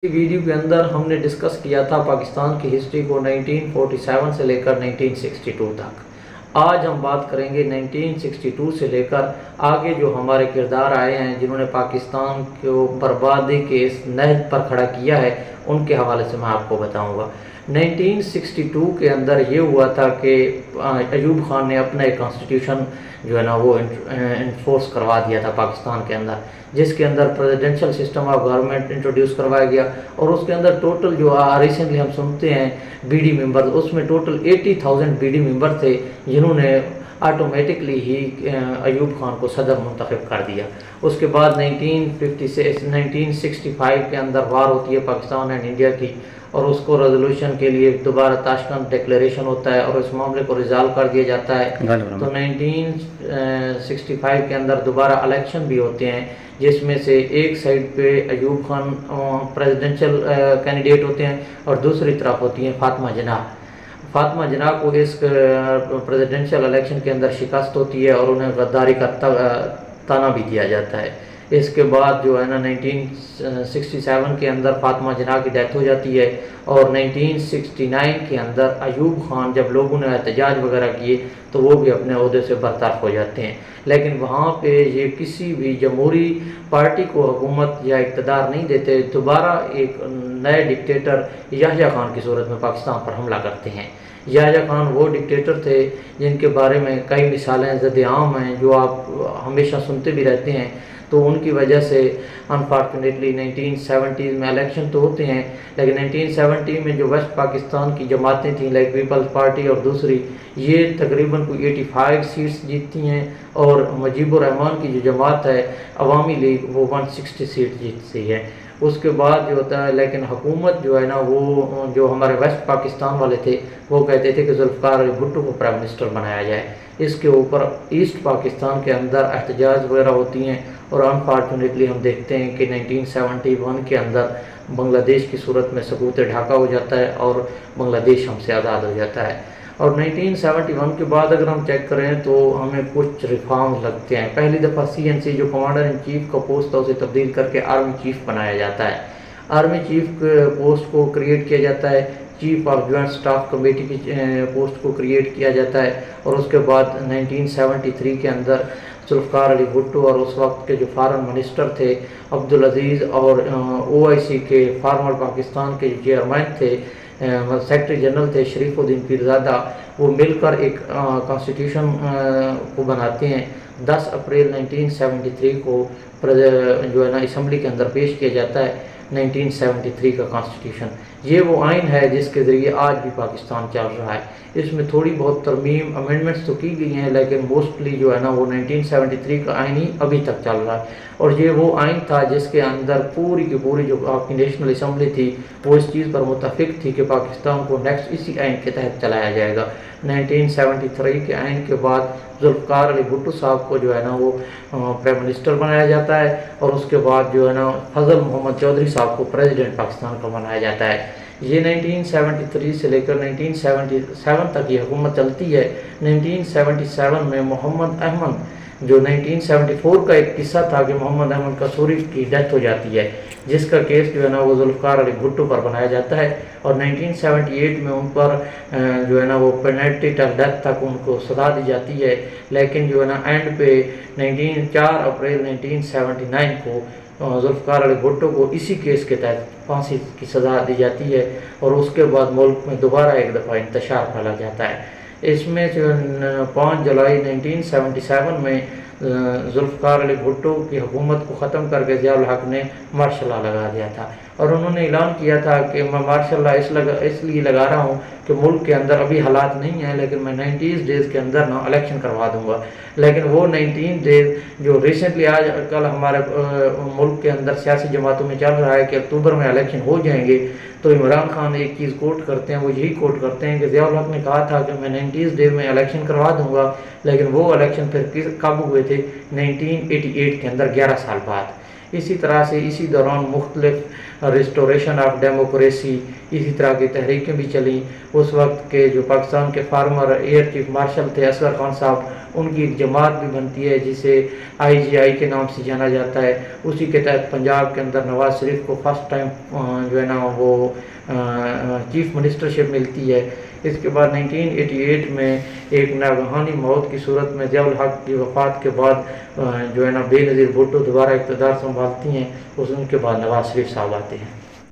Video के अंदर हमने डिस्कस किया था पाकिस्तान की हिस्ट्री को 1947 से लेकर 1962 तक। आज हम बात करेंगे 1962 से लेकर आगे जो हमारे किरदार आए हैं जिन्होंने पाकिस्तान को बर्बादी के इस नहज पर खड़ा किया है, उनके हवाले से मैं आपको बताऊंगा। 1962 के अंदर ये हुआ था कि अयूब खान ने अपना एक कॉन्स्टिट्यूशन जो है ना वो इन्फोर्स करवा दिया था पाकिस्तान के अंदर, जिसके अंदर presidential system of government introduce करवाया गया। और उसके अंदर टोटल जो रिसेंटली हम सुनते हैं बीडी मेंबर, उसमें टोटल 80,000 बीडी मेंबर थे जिन्होंने ऑटोमेटिकली ही अयूब खान को सदर मुंतखब कर दिया। उसके बाद 1965 के अंदर वार होती है पाकिस्तान एंड इंडिया की, और उसको रेजोल्यूशन के लिए दोबारा ताशकंद डिक्लेरेशन होता है और इस मामले को रिजॉल्व कर दिया जाता है। तो 1965 के अंदर दोबारा इलेक्शन भी होते हैं, जिसमें से एक साइड पे अयूब खान प्रेसिडेंशियल कैंडिडेट होते हैं और दूसरी तरफ होती हैं फातिमा जिन्ना को इस प्रेसिडेंशियल इलेक्शन के अंदर शिकस्त होती है और उन्हें गद्दारी का ताना भी दिया जाता है। इसके बाद जो है ना 1967 के अंदर फातिमा जिन्ना की डेथ हो जाती है और 1969 के अंदर अयूब खान, जब लोगों ने एहतजाज वगैरह किए तो वो भी अपने ओहदे से बरतरफ हो जाते हैं। लेकिन वहाँ पे ये किसी भी जमहूरी पार्टी को हुकूमत या इक़्तिदार नहीं देते, दोबारा एक नए डिक्टेटर याह्या खान की सूरत में पाकिस्तान पर हमला करते हैं। याह्या खान वो डिक्टेटर थे जिनके बारे में कई मिसालें ज़द-ए-आम हैं जो आप हमेशा सुनते भी रहते हैं। तो उनकी वजह से अनफॉर्चुनेटली 1970 में इलेक्शन तो होते हैं, लेकिन 1970 में जो वेस्ट पाकिस्तान की जमातें थीं लाइक पीपल्स पार्टी और दूसरी, ये तकरीबन कोई 85 सीट्स जीतती हैं और मुजीबुर रहमान की जो जमात है अवामी लीग, वो 160 सीट जीतती है। उसके बाद जो होता है, लेकिन हुकूमत जो है ना वो जो हमारे वेस्ट पाकिस्तान वाले थे वो कहते थे कि जुल्फ़िकार अली भुट्टो को प्राइम मिनिस्टर बनाया जाए। इसके ऊपर ईस्ट पाकिस्तान के अंदर एहतजाज वगैरह होती हैं और अनफॉर्चुनेटली हम देखते हैं कि 1971 के अंदर बांग्लादेश की सूरत में सकूत ढाका हो जाता है और बांग्लादेश हमसे आज़ाद हो जाता है। और 1971 के बाद अगर हम चेक करें तो हमें कुछ रिफॉर्म्स लगते हैं। पहली दफ़ा CNC जो कमांडर इन चीफ का पोस्ट था उसे तब्दील करके आर्मी चीफ बनाया जाता है। आर्मी चीफ के पोस्ट को क्रिएट किया जाता है, chief of joint staff committee की पोस्ट को क्रिएट किया जाता है। और उसके बाद 1973 के अंदर जुल्फ़िकार अली भुट्टो और उस वक्त के जो फॉरेन मिनिस्टर थे अब्दुल अजीज़ और OIC के फॉर्मर पाकिस्तान के जो चेयरमैन थे, सेक्रेटरी जनरल थे शरीफुद्दीन पीरज़ादा, वो मिलकर एक कॉन्स्टिट्यूशन को बनाते हैं। 10 अप्रैल 1973 को जो है ना असम्बली के अंदर पेश किया जाता है 1973 का कॉन्स्टिट्यूशन। ये वो आइन है जिसके ज़रिए आज भी पाकिस्तान चल रहा है। इसमें थोड़ी बहुत तरमीम अमेंडमेंट्स तो की गई हैं, लेकिन मोस्टली जो है ना वो 1973 का आइन ही अभी तक चल रहा है। और ये वो आइन था जिसके अंदर पूरी की पूरी जो आपकी नेशनल असम्बली थी वो इस चीज़ पर मुत्तफिक थी कि पाकिस्तान को नेक्स्ट इसी आइन के तहत चलाया जाएगा। 1973 के आइन के बाद जुल्फ़िकार अली भुट्टो साहब को जो है ना वो प्राइम मिनिस्टर बनाया जाता है और उसके बाद जो है ना फजल मोहम्मद चौधरी साहब को प्रेसिडेंट पाकिस्तान का बनाया जाता है। ये 1973 से लेकर 1977 तक ये हुकूमत चलती है। 1977 में मोहम्मद अहमद, जो 1974 का एक किस्सा था कि मोहम्मद अहमद कसूरी की डेथ हो जाती है, जिसका केस जो है ना वो जुल्फ़िकार अली भुट्टो पर बनाया जाता है। और 1978 में उन पर जो है ना वो पेनल्टी ऑफ डेथ तक उनको सजा दी जाती है। लेकिन जो है ना एंड पे 4 अप्रैल 1979 को जुल्फ़िकार अली भुट्टो को इसी केस के तहत फांसी की सज़ा दी जाती है और उसके बाद मुल्क में दोबारा एक दफ़ा इंतशार फैला जाता है। इसमें जो 5 जुलाई 1977 में जुल्फ़िकार अली भुट्टो की हुकूमत को ख़त्म करके ज़ियाउल हक़ ने मार्शल लॉ लगा दिया था और उन्होंने ऐलान किया था कि मैं मार्शल लॉ इसलिए लगा रहा हूँ कि मुल्क के अंदर अभी हालात नहीं हैं, लेकिन मैं 90 डेज़ के अंदर ना इलेक्शन करवा दूँगा। लेकिन वो 19 डेज़ जो रिसेंटली आज कल हमारे मुल्क के अंदर सियासी जमातों में चल रहा है कि अक्टूबर में इलेक्शन हो जाएंगे, तो इमरान खान एक चीज़ कोट करते हैं, वो यही कोट करते हैं कि ज़ियाउल हक़ ने कहा था कि मैं 90 डेज़ में इलेक्शन करवा दूँगा, लेकिन वो इलेक्शन फिर कब हुए थे 1988 के अंदर 11 साल बाद। इसी तरह से इसी दौरान मुख्तलिफ रिस्टोरेशन ऑफ डेमोक्रेसी, इसी तरह की तहरीकें भी चली। उस वक्त के जो पाकिस्तान के फार्मर एयर चीफ मार्शल थे असगर खान साहब, उनकी एक जमात भी बनती है जिसे IGI के नाम से जाना जाता है। उसी के तहत पंजाब के अंदर नवाज शरीफ को फर्स्ट टाइम जो है ना वो चीफ मिनिस्टरशिप मिलती है। इसके बाद 1988 में एक नागहानी मौत की सूरत में ज़ियाउल हक की वफ़ात के बाद जो है ना बेनज़ीर भुट्टो दोबारा इक़्तिदार संभालती हैं। उनके बाद नवाज शरीफ साहब आते हैं।